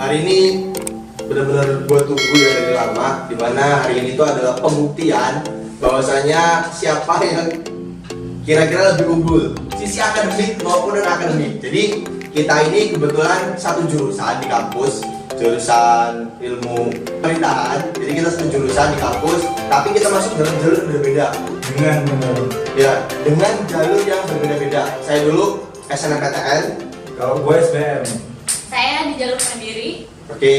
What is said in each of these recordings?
Hari ini benar-benar gue tunggu ya dari lama, dimana hari ini tuh adalah pembuktian bahwasanya siapa yang kira-kira lebih unggul, sisi akademik maupun non akademik. Jadi kita ini kebetulan satu jurusan di kampus, jurusan ilmu pemerintahan. Jadi kita satu jurusan di kampus, tapi kita masuk dalam jalur berbeda. Dengan jalur yang berbeda-beda. Saya dulu SNMPTN, Kalau gue SBM. Saya di jalur mandiri. Oke,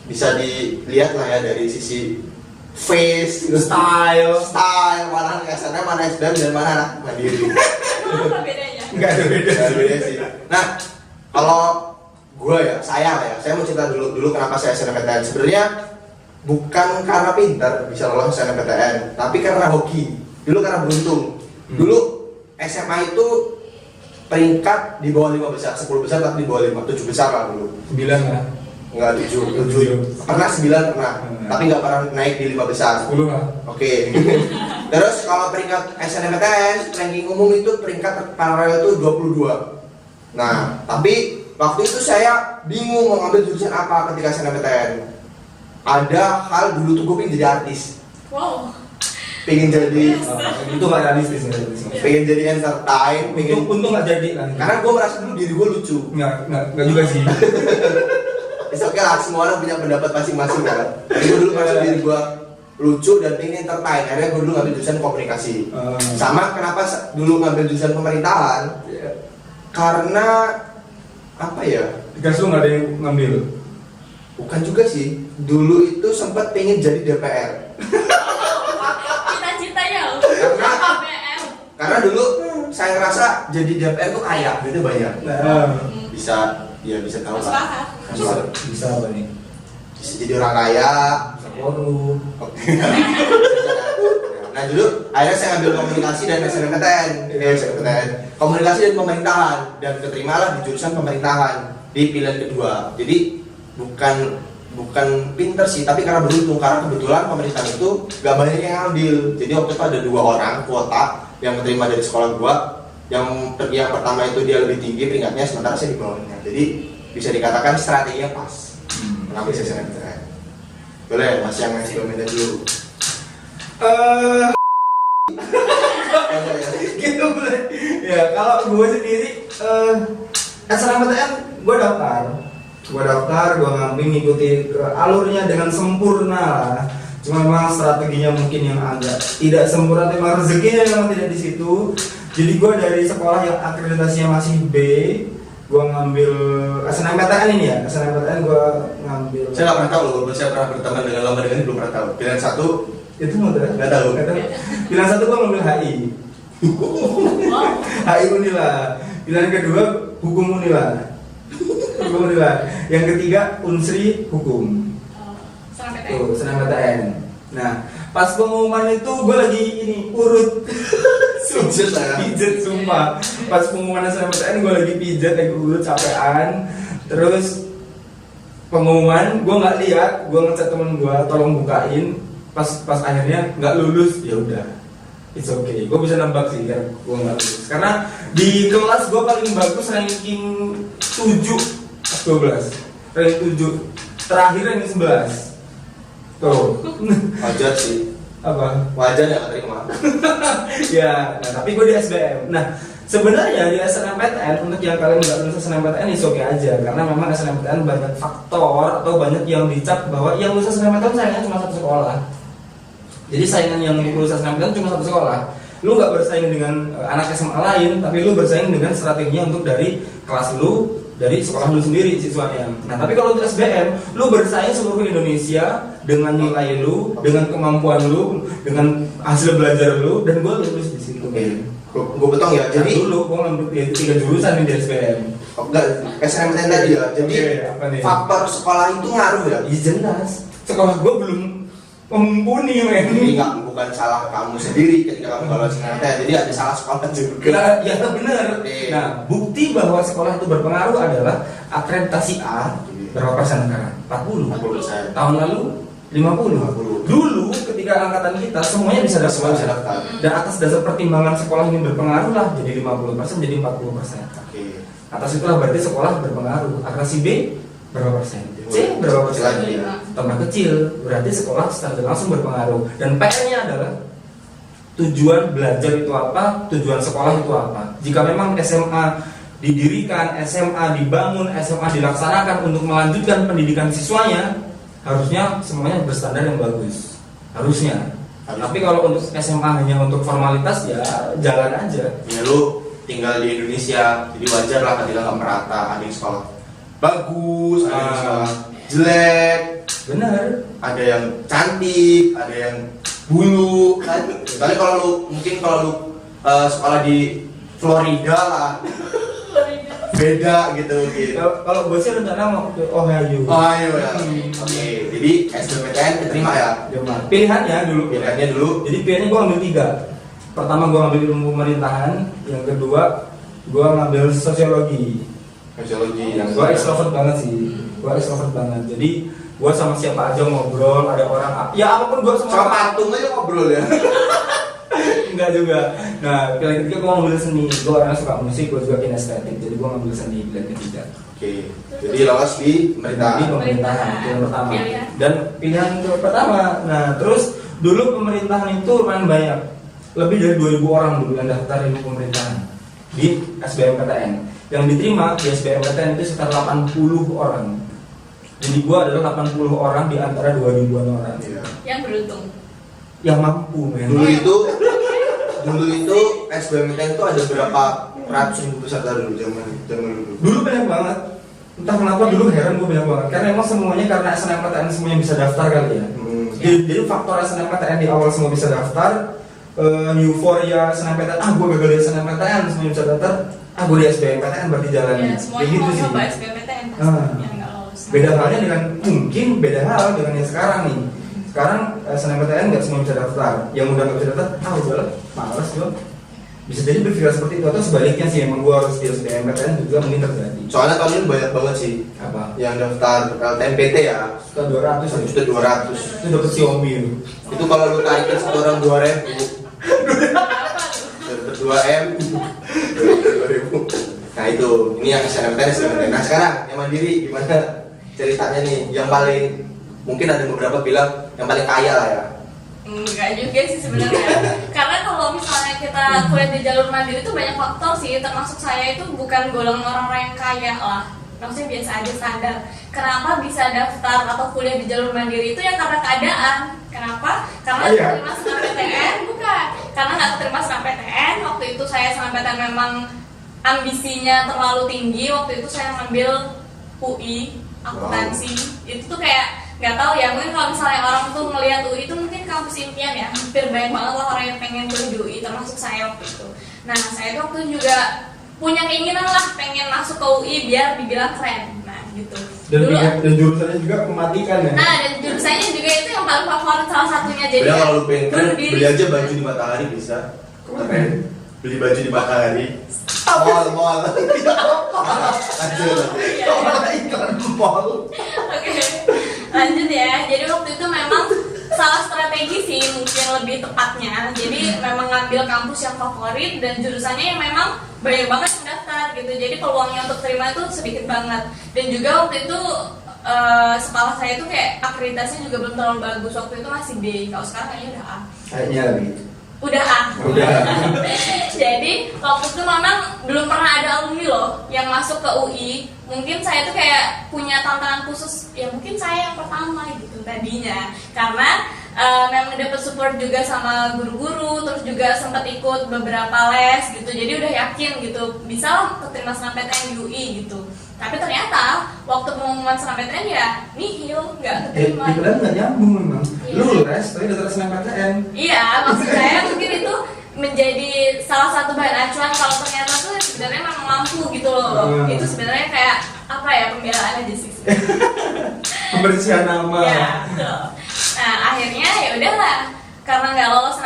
bisa dilihat lah ya dari sisi face, Style. mana SNM, mana SBM, dan mana anak mandiri. Apa bedanya? Nggak ada beda. Nggak ada beda sih. Nah, kalau gue ya, saya mau cerita dulu kenapa saya SNMPTN. Sebenarnya bukan karena pintar bisa lolos SNMPTN, tapi karena hoki. Dulu karena beruntung. Dulu SMA itu peringkat di bawah 5 besar, 10 besar tapi di bawah 5, 7 besar lah dulu. 9 lah. Enggak, 7. Pernah 9 pernah, tapi nggak pernah naik di 5 besar. 10 lah. Oke. Terus kalau peringkat SNMPTN, ranking umum itu peringkat paralel itu 22. Nah, tapi waktu itu saya bingung mau ngambil jurusan apa ketika SNMPTN. Ada hal dulu tuh gue pengen jadi artis, Wow. pengen jadi Itu nggak realistis ya. pengen jadi entertain, pengen Untung nggak jadi kan. karena gue merasa dulu diri gue lucu. Nggak juga sih. Oke lah, semua orang punya pendapat masing-masing kan. Jadi gue dulu merasa diri gue lucu dan pengen entertain. Akhirnya gue dulu ngambil jurusan komunikasi. Sama kenapa dulu ngambil jurusan pemerintahan? Karena apa ya? Dikasih lu nggak ada yang ngambil. Bukan juga sih. Dulu itu sempat pengen jadi DPR. Cita-citanya. Karena- Karena dulu saya ngerasa jadi DPR tuh kaya, duitnya banyak. Bisa tahu Masuk lah. akal. Bisa apa nih? Bisa jadi orang kaya. Bisa forum. Nah dulu akhirnya saya ambil komunikasi dan SNMPTN. Komunikasi dan pemerintahan, dan keterimalah di jurusan pemerintahan di pilihan kedua. Jadi bukan pinter sih, tapi karena beruntung, karena kebetulan pemerintahan itu gak banyak yang ngambil. Jadi waktu itu ada 2 orang kuota yang keterima dari sekolah gua. Yang pertama itu dia lebih tinggi peringkatnya, sementara saya di bawahnya. Jadi bisa dikatakan strateginya pas. Mengambil SNMPTN. Boleh Mas yang ngasih komentar dulu. Gitu boleh. Ya kalau gue sendiri SNMPTN gue daftar, gue ngambil ngikuti alurnya dengan sempurna lah. Cuma memang strateginya mungkin yang agak tidak sempurna, memang rezekinya memang tidak di situ. Jadi gue dari sekolah yang akreditasinya masih B, gue ngambil SNMPTN ini ya. SNMPTN gue ngambil. Saya nggak pernah tahu loh, saya pernah berteman dengan lama dengan ini belum pernah tahu. Pilihan 1 Itu mau nggak tahu. Pilihan 1 gue ngambil HI. HI Unila. Pilihan kedua hukum Unila. Hukum Unila. Yang ketiga Unsri hukum. Tuh, SNMPTN. Nah, pas pengumuman itu gue lagi urut. Pijet sumpah. Pas pengumuman SNMPTN gue lagi pijet, lagi urut capean. Terus pengumuman gue nggak lihat, gue ngechat temen gue tolong bukain. Pas akhirnya nggak lulus, ya udah, it's okay. Gue bisa nembak sih kan, gue nggak lulus. Karena di kelas gue paling bagus ranking 7 pas 12, ranking 7, terakhir ranking 11. Tuh. Wajar sih. Apa? Wajar ya terima. Ya, nah, tapi gue di SBM. Nah, sebenarnya di SNMPTN, untuk yang kalian nggak lulus SNMPTN itu oke aja, karena memang SNMPTN banyak faktor atau banyak yang dicap bahwa yang lulus SNMPTN sayangnya cuma satu sekolah. Jadi saingan yang lulus SNMPTN cuma satu sekolah. Lu nggak bersaing dengan anak SMA lain, tapi lu bersaing dengan strateginya untuk dari kelas lu, dari sekolah lu sendiri siswanya. Nah, tapi kalau untuk SBM, lu bersaing seluruh Indonesia dengan nilai lu, dengan kemampuan lu, dengan hasil belajar lu, dan gue lulus di situ. Gue betong ya. Jadi Jadi dulu gue ngambil 3 jurusan di SBM. enggak SNMPTN tadi ya. Jadi apa nih? faktor sekolah itu ngaruh ya. Iya jelas. Sekolah gue belum mumpuni men. Ini enggak, bukan salah kamu sendiri ketika kamu kalau SNMPTN, jadi ada salah sekolah juga. Ya benar. Oke. Nah, bukti bahwa sekolah itu berpengaruh adalah akreditasi A berapa persen sekarang? 40. 40%. Tahun lalu 50. Dulu ketika angkatan kita semuanya bisa daftar. Semua bisa daftar. Dan atas dasar pertimbangan sekolah ini berpengaruh lah jadi 50% jadi 40%. Oke. Atas itulah berarti sekolah berpengaruh. Akrasi B berapa persen? C berapa persen? Lagi ya. Tambah kecil, berarti sekolah secara langsung berpengaruh. Dan PR-nya adalah tujuan belajar itu apa, tujuan sekolah itu apa. Jika memang SMA didirikan, SMA dibangun, SMA dilaksanakan untuk melanjutkan pendidikan siswanya, harusnya semuanya berstandar yang bagus. Harusnya. Tapi kalau untuk SMA hanya untuk formalitas ya jalan aja. Ya lu tinggal di Indonesia, jadi wajar lah ketika nggak merata. Ada yang sekolah bagus, ada yang sekolah jelek, Benar. ada yang cantik, ada yang bulu kan. Tapi kalau lu mungkin kalau lu sekolah di Florida lah beda gitu. Kalau gue sih rencana mau ke Ohio. Oh ayo ya. Oke, jadi SBMPTN diterima ya. Pilihannya dulu. Pilihannya dulu. Jadi pilihannya gue ambil 3. Pertama gue ambil ilmu pemerintahan, yang kedua gue ngambil sosiologi. Sosiologi yang Gue extrovert banget sih. Gue extrovert banget. Jadi gue sama siapa aja ngobrol, ada orang ya apapun gue sama sama patung aja ngobrol ya. enggak juga. Nah, pilihan ketiga gue ngambil seni. Gue orang suka musik, gue juga kinestetik. Jadi gue ngambil seni pilihan ketiga. Oke. Jadi lolos di Di pemerintahan. pemerintahan pilihan pertama. Pilihan. Dan pilihan pertama. Nah, terus dulu pemerintahan itu lumayan banyak. Lebih dari 2000 orang dulu yang daftar ilmu pemerintahan di SBMPTN. Yang diterima di SBMPTN itu sekitar 80 orang. Jadi gua adalah 80 orang di antara 2000-an orang Iya. Yang beruntung. yang mampu, men. Dulu itu SBMPTN itu ada berapa ratus ribu peserta dulu zaman dulu. Dulu banyak banget. Entah kenapa dulu heran gue banyak banget. Karena emang semuanya karena SNMPTN semuanya bisa daftar kali ya. Jadi faktor SNMPTN di awal semua bisa daftar. Euforia SNMPTN, gue gagal di SNMPTN semuanya bisa daftar. Gue di SBMPTN berarti jalannya. Ya, Kayak semuanya gitu mau sih. nyoba SBMPTN pasti yang nggak lolos. Beda halnya dengan beda hal dengan yang sekarang nih. Sekarang SNMPTN nggak semua bisa daftar. Yang udah nggak bisa daftar, udahlah, malas gue. Bisa jadi berpikir seperti itu atau sebaliknya sih emang gue harus di SBMPTN juga mungkin terjadi. Soalnya tahun ini banyak banget sih Apa? yang daftar LTMPT ya. Sudah 200 ya? Sudah 200. Itu dapat Xiaomi lu. Itu kalau lu tarikin satu orang 2.000, Apa tuh? dapat 2M, 2.000. Nah itu, ini yang SNMPTN. Nah sekarang yang mandiri gimana ceritanya nih? Yang paling mungkin ada beberapa bilang yang paling kaya lah ya. Enggak juga sih sebenarnya. Karena kalau misalnya kita kuliah di jalur mandiri itu banyak faktor sih. Termasuk saya itu bukan golongan orang-orang yang kaya lah. Maksudnya biasa aja standar. Kenapa bisa daftar atau kuliah di jalur mandiri itu ya karena keadaan. Kenapa? Karena terima SNMPTN bukan. Karena nggak terima SNMPTN. Waktu itu saya SNMPTN memang ambisinya terlalu tinggi. Waktu itu saya ngambil UI akuntansi. Itu tuh kayak nggak tahu ya, mungkin kalau misalnya orang tuh ngelihat UI itu mungkin kampus impian ya, hampir banyak banget lah orang yang pengen kuliah di UI, termasuk saya waktu itu. Nah saya tuh waktu itu juga punya keinginan lah pengen masuk ke UI biar dibilang keren, nah gitu. Dan jurusannya juga mematikan ya. Nah dan jurusannya juga itu yang paling favorit salah satunya, jadi Udah kalau lu pengen keren, bunuh diri. beli aja baju di Matahari bisa. Keren. Beli baju di Matahari. Mall. Lanjut. Iklan mall. Oke, lanjut ya. Jadi waktu itu memang salah strategi sih mungkin lebih tepatnya. Jadi memang ngambil kampus yang favorit dan jurusannya yang memang banyak banget yang daftar gitu. Jadi peluangnya untuk terima itu sedikit banget. Dan juga waktu itu sekolah saya itu kayak akreditasinya juga belum terlalu bagus. Waktu itu masih B. Kalau sekarang kayaknya udah A. Kayaknya lebih. Udah A. Udah. Jadi waktu itu memang belum pernah ada alumni loh yang masuk ke UI. Mungkin saya tuh kayak punya tantangan khusus. Ya mungkin saya yang pertama gitu tadinya. Karena memang dapat support juga sama guru-guru. Terus juga sempat ikut beberapa les gitu. Jadi udah yakin gitu bisa lah keterima SNMPTN di UI gitu. Tapi ternyata waktu pengumuman SNMPTN ya nihil, nggak keterima. Padahal nggak nyambung memang. Iya. Lu les tapi daftar SNMPTN. Iya, maksud saya mungkin itu menjadi salah satu bahan acuan kalau ternyata tuh sebenarnya memang mampu gitu loh. Itu sebenarnya kayak apa ya, pembelaan aja sih. Pembersihan nama. Ya, betul. Nah akhirnya ya udahlah, karena nggak lolos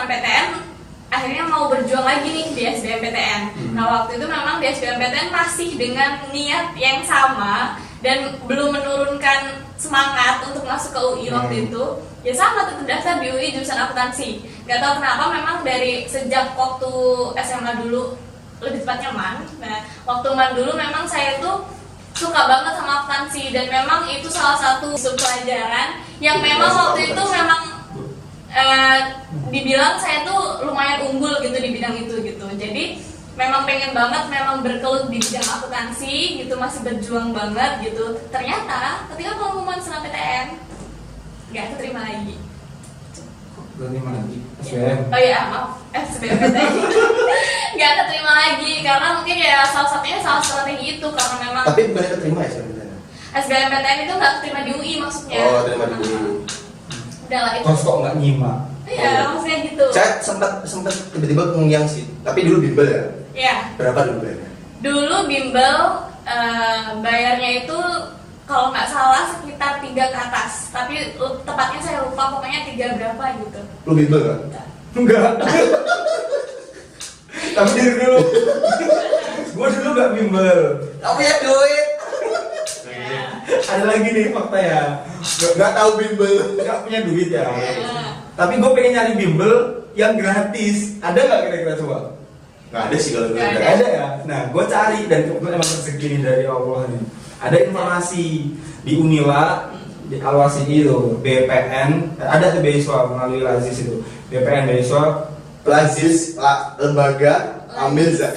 akhirnya mau berjuang lagi nih di SBMPTN. Nah waktu itu memang di SBMPTN masih dengan niat yang sama dan belum menurunkan semangat untuk masuk ke UI waktu itu. Ya sama, tetap daftar di UI jurusan akuntansi. Gak tahu kenapa memang dari sejak waktu SMA dulu, lebih tepatnya MAN. Nah waktu MAN dulu memang saya tuh suka banget sama akuntansi dan memang itu salah satu sub pelajaran yang memang waktu itu memang dibilang saya tuh lumayan unggul gitu di bidang itu gitu. Jadi memang pengen banget memang berkelut di bidang akuntansi gitu, masih berjuang banget gitu. Ternyata ketika pengumuman SNMPTN nggak keterima lagi. Keterima lagi SBM. Oh iya maaf, SBMPTN nggak keterima lagi karena mungkin ya salah satunya salah strategi itu karena memang Tapi bukan keterima ya sebenarnya. SBMPTN itu nggak keterima di UI maksudnya. Oh, terima di UI. Udah lah itu. Terus kok nggak nyimak? Iya maksudnya gitu. Saya sempat tiba-tiba mengiang sih, tapi dulu bimbel ya. Iya. Berapa dulu bayarnya? Dulu bimbel bayarnya itu kalau nggak salah sekitar 3 ke atas, tapi tepatnya saya lupa, pokoknya 3 berapa gitu. Lu bimbel kan? Enggak. Tapi diri dulu. Gua dulu nggak bimbel. Tapi ya duit. Ya. Ada lagi nih fakta ya. Nggak tahu bimbel. Nggak punya duit ya. Nah, Tapi gue pengen nyari bimbel yang gratis. Ada nggak kira-kira coba? Nggak ada sih kalau gue. Nggak Nggak ada ya. Nah, gue cari dan kebetulan emang rezeki nih dari Allah nih. Ada informasi di Unila di Alwasi itu BPN ada tuh beasiswa melalui Lazis itu BPN beasiswa Lazis lembaga Amilza.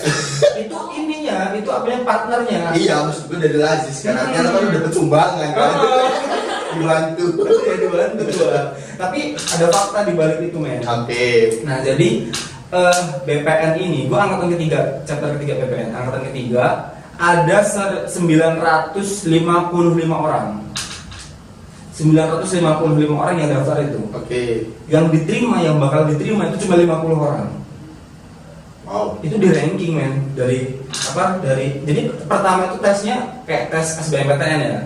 itu ininya itu apanya partnernya. Iya, maksud gue dari Lazis karena kan udah dapet sumbangan kan. Dibantu. Ya dibantu gua. Tapi ada fakta di balik itu men. Oke. Nah jadi BPN ini, gua angkatan ketiga, chapter ketiga BPN, angkatan ketiga ada 955 orang. 955 orang yang daftar itu. Oke. Yang diterima, yang bakal diterima itu cuma 50 orang. Wow. Itu di ranking men dari apa? Jadi pertama itu tesnya kayak tes SBMPTN ya.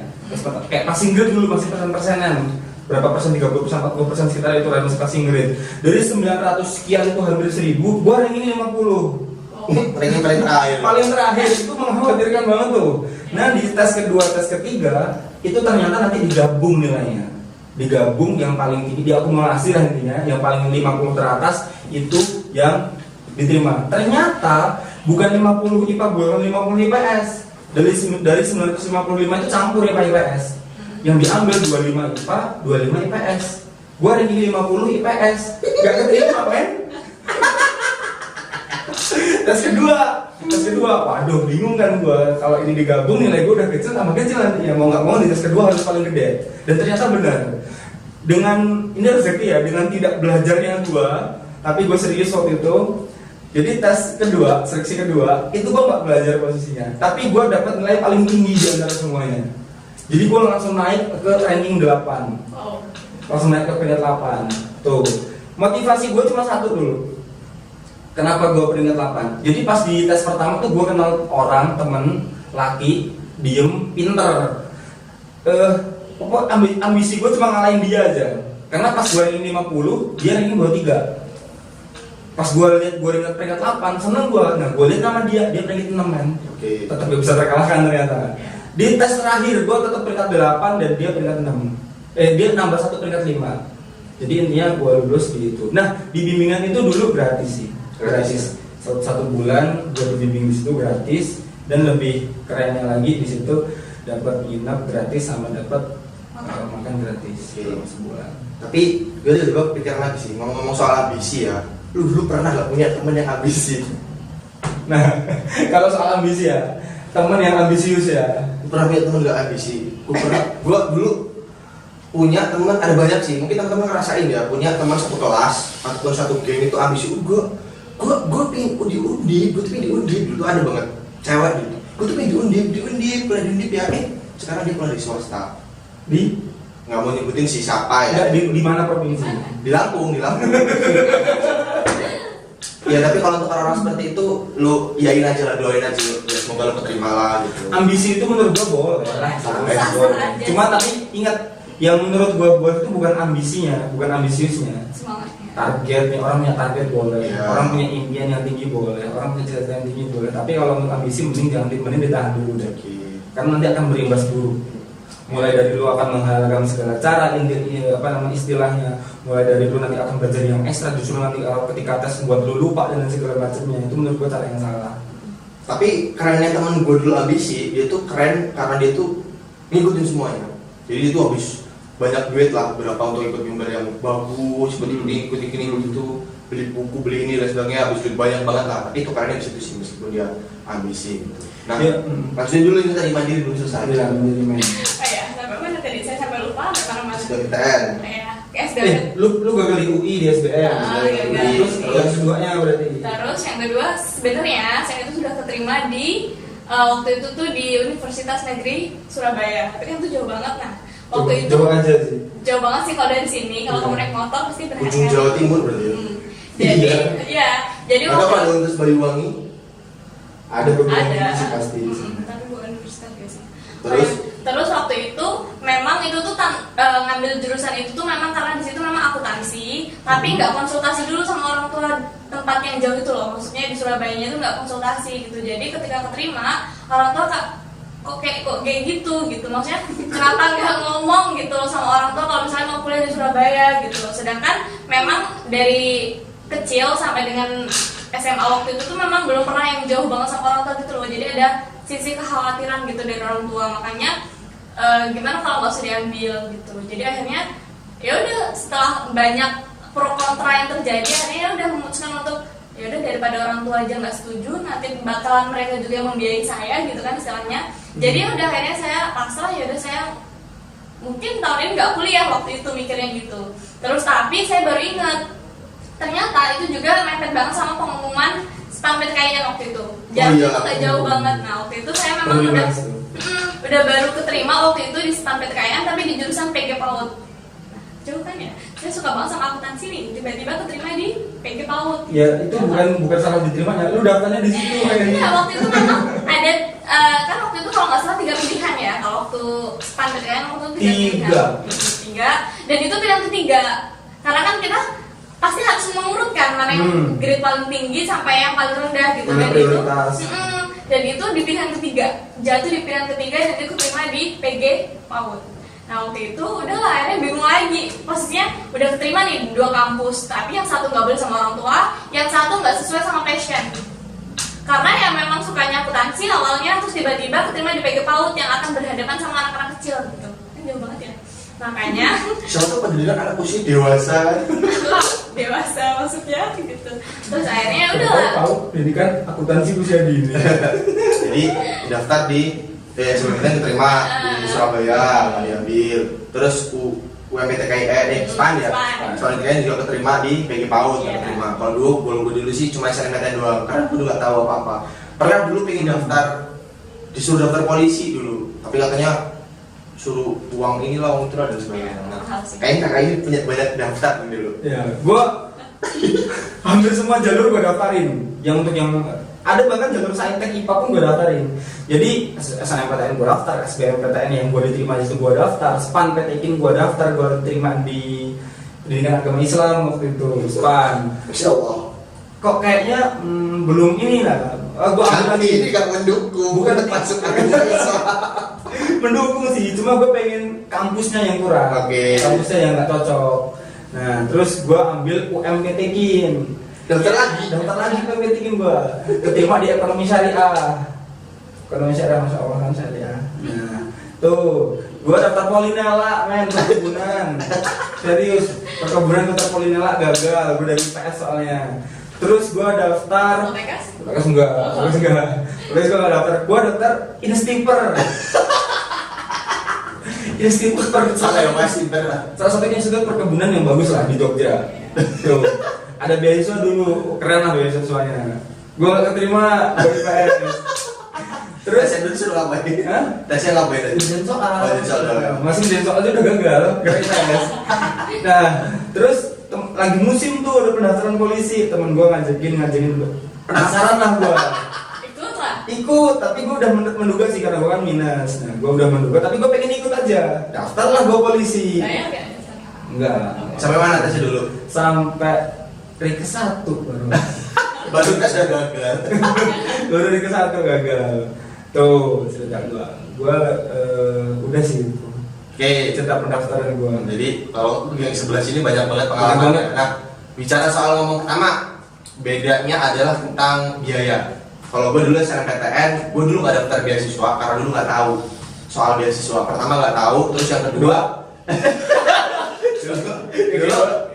Kayak passing grade dulu masih persen-persenan. Berapa persen, 30%, 40% sekitar itu ranking passing grade. Dari 900 sekian itu hampir 1000, gua ranking 50. Ranking paling terakhir. Paling terakhir itu mengkhawatirkan banget tuh. Nah di tes kedua, tes ketiga itu ternyata nanti digabung nilainya. Digabung yang paling tinggi, diakumulasi lah intinya, yang paling 50 teratas itu yang diterima. Ternyata bukan 50 IPA, bukan 50 IPS. Dari 955 itu campur IPA IPS. Yang diambil 25 IPA, 25 IPS. Gua ranking 50 IPS. Gak keterima men. Tes kedua, waduh bingung kan gua. Kalau ini digabung nilai gua udah kecil sama kecil nantinya. Mau nggak mau di tes kedua harus paling gede. Dan ternyata benar. Dengan ini rezeki ya, dengan tidak belajarnya gua, tapi gua serius waktu itu. Jadi tes kedua, seleksi kedua, itu gua nggak belajar posisinya. Tapi gua dapat nilai paling tinggi di antara semuanya. Jadi gua langsung naik ke ranking 8. oh. Langsung naik ke peringkat 8. Tuh. Motivasi gua cuma satu dulu. Kenapa gue peringkat 8? Jadi pas di tes pertama tuh gue kenal orang, temen, laki, diem, pinter. Ambisi gue cuma ngalahin dia aja. Karena pas gue ranking 50, dia ranking 23. Pas gue lihat gue peringkat 8, seneng gue. Nah gue lihat nama dia peringkat 6 men. Oke. Tetap gak bisa terkalahkan ternyata. Di tes terakhir gue tetap peringkat 8 dan dia peringkat 6. Dia nambah 1 peringkat 5. Jadi intinya gue lulus di itu. Nah di bimbingan itu dulu gratis sih. Gratis 1 bulan gue dibimbing di situ gratis, dan lebih kerennya lagi di situ dapat nginap gratis sama dapat makan gratis selama sebulan. Tapi gue juga pikir lagi sih, ngomong soal ambisi ya. Lu dulu pernah gak punya temen yang ambisi? Nah kalau soal ambisi ya, temen yang ambisius ya. Gue pernah punya temen gak ambisi. Gue dulu punya temen, ada banyak sih, mungkin teman-teman ngerasain ya, punya teman satu kelas ataupun satu geng itu ambisi. Gue pengen di Undip, dulu ada banget cewek gitu. Gue tuh pengen di Undip ya. Sekarang dia keluar di swasta. Di? Nggak mau nyebutin si siapa ya. Di mana provinsi? Di Lampung. Ya tapi kalau untuk orang seperti itu, lu iyain aja lah, doain aja. Ya, semoga lu keterima lah gitu. Ambisi itu menurut gue boleh lah. Sah-sah aja. Cuma tapi ingat, yang menurut gue itu bukan ambisinya, bukan ambisiusnya. Semangatnya. targetnya, orang punya target boleh, Iya. orang punya impian yang tinggi boleh, orang punya cita-cita yang tinggi boleh, tapi kalau untuk ambisi mending ditahan dulu deh, karena nanti akan berimbas buruk. Mulai dari lu akan menghalalkan segala cara, istilahnya, mulai dari lu nanti akan belajar yang ekstra, justru nanti ketika tes buat lu lupa dan segala macamnya, itu menurut gue cara yang salah. Tapi kerennya teman gue dulu ambisi, dia tuh keren karena dia tuh ngikutin semuanya. Jadi dia tuh habis banyak duit lah, berapa untuk ikut bimbel yang bagus, ikut ini, itu, beli buku, beli ini dan sebagainya, habis duit banyak banget lah. Tapi itu kerennya di situ sih, meskipun dia ambisi. Gitu. Nah, Ya, lanjutin dulu ini tadi mandiri belum selesai. Iya, mandiri main. Oh ya, sampai mana tadi? Saya sampai lupa karena masih. SBMPTN. Ya, SBMPTN. Lu gagal di UI di SBM. gagal. Terus yang keduanya berarti. Terus yang kedua sebenarnya saya itu sudah keterima di waktu itu tuh di Universitas Negeri Surabaya. Tapi kan itu jauh banget nah. Waktu itu Jauh aja sih. jauh banget sih kalau dari sini. Kalau kamu naik motor pasti berhari. Ujung Jawa Timur berarti ya? Jadi Iya. ya, jadi Ada waktu Pak Universitas Banyuwangi? Ada beberapa ada sih pasti di sana. tapi bukan universitas biasa. Terus? Terus waktu itu memang itu tuh ngambil jurusan itu tuh memang karena di situ memang akuntansi, tapi nggak konsultasi dulu sama orang tua tempat yang jauh itu loh. Maksudnya di Surabayanya itu nggak konsultasi gitu. Jadi ketika keterima orang tua kok kayak gitu. Maksudnya kenapa nggak ngomong gitu loh sama orang tua kalau misalnya mau kuliah di Surabaya gitu loh. Sedangkan memang dari kecil sampai dengan SMA waktu itu tuh memang belum pernah yang jauh banget sama orang tua gitu loh. Jadi ada sisi kekhawatiran gitu dari orang tua, makanya gimana kalau nggak usah diambil gitu. Jadi akhirnya ya udah setelah banyak pro kontra yang terjadi, akhirnya udah memutuskan untuk ya udah daripada orang tua aja nggak setuju, nanti bakalan mereka juga yang membiayai saya gitu kan istilahnya. Jadi udah akhirnya saya pasrah, ya udah saya mungkin tahun ini nggak kuliah waktu itu mikirnya gitu. Terus tapi saya baru ingat ternyata itu juga mepet banget sama pengumuman SNMPTN waktu itu. Jadi itu gak jauh banget. Nah waktu itu saya memang udah baru keterima waktu itu di SNMPTN tapi di jurusan PG PAUD. Nah, jauh kan ya? Saya suka banget sama akuntansi nih. Tiba-tiba keterima di PG PAUD. Ya itu bukan salah diterimanya. Lu daftarnya di situ kayaknya. Iya waktu itu memang ada kan waktu itu kalau nggak salah 3 pilihan ya. Kalau waktu SNMPTN waktu itu 3 pilihan. 3. Dan itu pilihan ketiga. Karena kan kita pasti harus mengurutkan mana yang grade paling tinggi sampai yang paling rendah gitu. Dan itu di pilihan ketiga, jatuh di pilihan ketiga dan itu keterima di PG PAUD. Nah waktu itu udahlah akhirnya bingung lagi. Posisinya udah keterima nih 2 kampus, tapi yang satu nggak boleh sama orang tua, yang satu nggak sesuai sama passion. Karena ya memang sukanya akuntansi awalnya, terus tiba-tiba keterima di PG PAUD yang akan berhadapan sama anak-anak kecil gitu. Kan jauh banget ya. Makanya siapa tuh pendidikan anak usia dewasa? dewasa maksudnya gitu. Terus akhirnya udah lah. Tahu pendidikan akuntansi usia dini. Jadi daftar di sebelumnya diterima di Surabaya, nggak diambil. Terus UMPTKIN SPAN ya, SPAN juga keterima di PG PAUD, nggak keterima. Kalau gue dulu sih cuma SNMPTN doang, karena gue nggak tahu apa-apa. Pernah dulu pengen daftar, disuruh daftar polisi dulu, tapi katanya suruh uang inilah uang itu dan sebagainya. Kayaknya kakak ini punya banyak daftar dulu. Ya, gua hampir semua jalur gua daftarin. Yang untuk yang ada bahkan jalur saintek IPA pun gua daftarin. Jadi SNMPTN gua daftar, SBMPTN yang gua diterima itu gua daftar, SPAN PTKIN gua daftar, gua diterima di pendidikan agama Islam waktu itu SPAN. Masya Allah. Kok kayaknya belum ini lah. Gua ambil lagi. Ini gak mendukung, bukan masuk agama Islam. Mendukung sih, cuma gue pengen kampusnya yang kurang. Kampusnya yang nggak cocok. Nah, terus gue ambil UMPTKIN. Daftar lagi UMPTKIN gue. Keterima di ekonomi syariah. Ekonomi syariah, masya Allah kan syariah. Nah, tuh, gue daftar Polinela, perkebunan. Serius, perkebunan daftar Polinela gagal. Gue dari IPS soalnya. Terus gue daftar. Terus enggak. Terus gue nggak daftar. Gue daftar Instiper. Institut salah salah satu institut perkebunan yang bagus lah di Jogja. Tuh, ada beasiswa dulu, keren lah beasiswanya. Gue gak keterima dari IPS. Terus tesnya dulu suruh ngapain? Hah? Tesnya ngapain tadi? Ujian soal. Oh, ujian soal. Masih ujian soal aja udah gagal gara IPS. Nah, terus lagi musim tuh ada pendaftaran polisi, temen gue ngajakin penasaran lah gue. Ikut, tapi gue udah menduga sih karena gue kan minus. Nah, gue udah menduga, tapi gue pengen ikut aja. Daftarlah gue polisi. Enggak. Sampai mana tesnya dulu? Sampai ring ke-1 baru. Baru tes udah gagal. Baru ring ke-1 gagal. Tuh cerita gua udah sih itu. Oke, Cerita pendaftaran gua. jadi kalau yang sebelah sini banyak banget Banyak pengalaman. banget. Nah, bicara soal ngomong pertama, bedanya adalah tentang biaya. Kalau gue dulu SNMPTN, gue dulu gak daftar beasiswa karena dulu gak tahu soal beasiswa. Pertama gak tahu, terus yang kedua,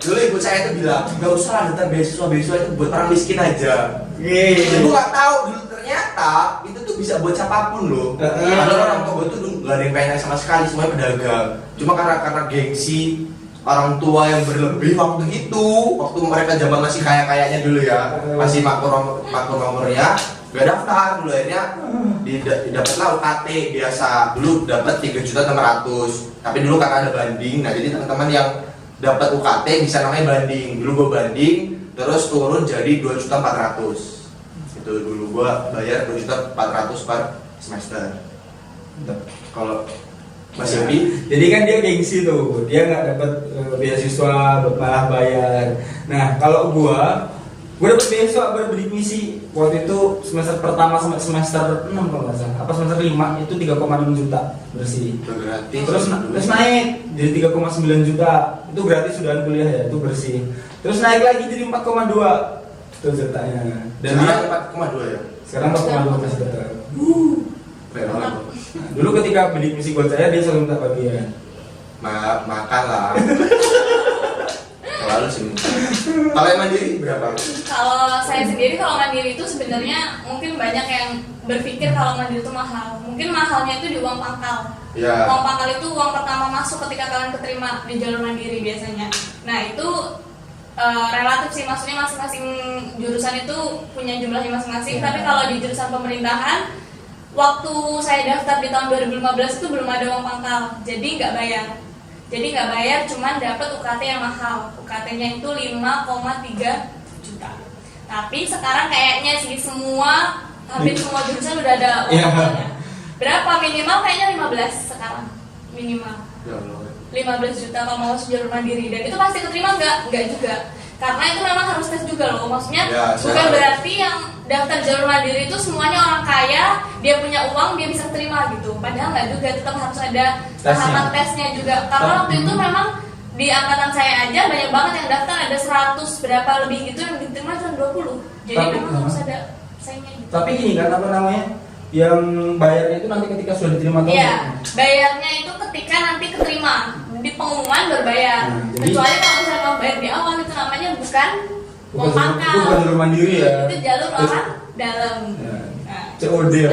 dulu ibu saya itu bilang gak usah daftar beasiswa itu buat orang miskin aja. Gue gak tahu dulu ternyata itu tuh bisa buat siapapun loh. Padahal orang tua gue tuh dulu gak ada yang pengen sama sekali, semuanya pedagang. Cuma karena gengsi orang tua yang berlebih waktu itu, waktu mereka zaman masih kaya-kayanya dulu ya, masih makmur makmurnya, gak daftar dulu akhirnya didapatlah UKT biasa. Dulu dapat 3.600.000, tapi dulu karena ada banding. Nah jadi teman-teman yang dapat UKT bisa namanya banding. Dulu gue banding terus turun jadi 2.400.000. Itu dulu gue bayar 2.400.000 per semester. Kalau Mas Yopi, Jadi kan dia gengsi tuh, dia nggak dapat beasiswa, bapak bayar. Nah kalau gua dapat beasiswa berbidik misi waktu itu semester pertama sampai semester 6 kalau nggak salah, apa semester 5 itu 3,6 juta bersih. gratis. Terus naik jadi 3,9 juta itu gratis sudah kuliah ya, itu bersih. Terus naik lagi jadi 4,2 itu ceritanya. Dan dia sekarang 4,2 ya. sekarang 4,2 masih tetap. Keren banget. Nah, dulu ketika bidik misi buat saya dia selalu minta bagian. Makan lah. Selalu sih. Kalau yang mandiri berapa? Kalau saya sendiri, kalau mandiri itu sebenarnya mungkin banyak yang berpikir kalau mandiri itu mahal. Mungkin mahalnya itu di uang pangkal. Ya. Uang pangkal itu uang pertama masuk ketika kalian keterima di jalur mandiri biasanya. Nah itu relatif sih, maksudnya masing-masing jurusan itu punya jumlahnya masing-masing. Tapi kalau di jurusan pemerintahan, waktu saya daftar di tahun 2015 itu belum ada uang pangkal, jadi nggak bayar, cuman dapat UKT yang mahal. UKT-nya itu 5,3 juta. Tapi sekarang kayaknya sih hampir semua jurusan udah ada uang pangkalnya. Berapa minimal? Kayaknya 15 sekarang minimal. Ya Allah. 15 juta kalau mau masuk jalur mandiri, dan itu pasti keterima enggak juga, karena itu memang harus tes juga loh, maksudnya Ya, bukan berarti yang daftar jalur mandiri itu semuanya orang kaya, dia punya uang, dia bisa terima gitu, padahal nggak juga, tetap harus ada tahapan tesnya juga, karena waktu itu memang di angkatan saya aja banyak banget yang daftar, ada 100 berapa lebih gitu, yang diterima cuma 20, jadi memang harus ada saingnya gitu. Tapi gini kan apa namanya, yang bayarnya itu nanti ketika sudah diterima atau iya, bayarnya itu ketika nanti keterima di pengumuman berbayar. Jadi, Kecuali kalau misalnya kamu bayar di awal, itu namanya bukan uang pangkal. Itu bukan jalur mandiri ya. Itu jalur orang dalam. Ya. Nah, COD ya.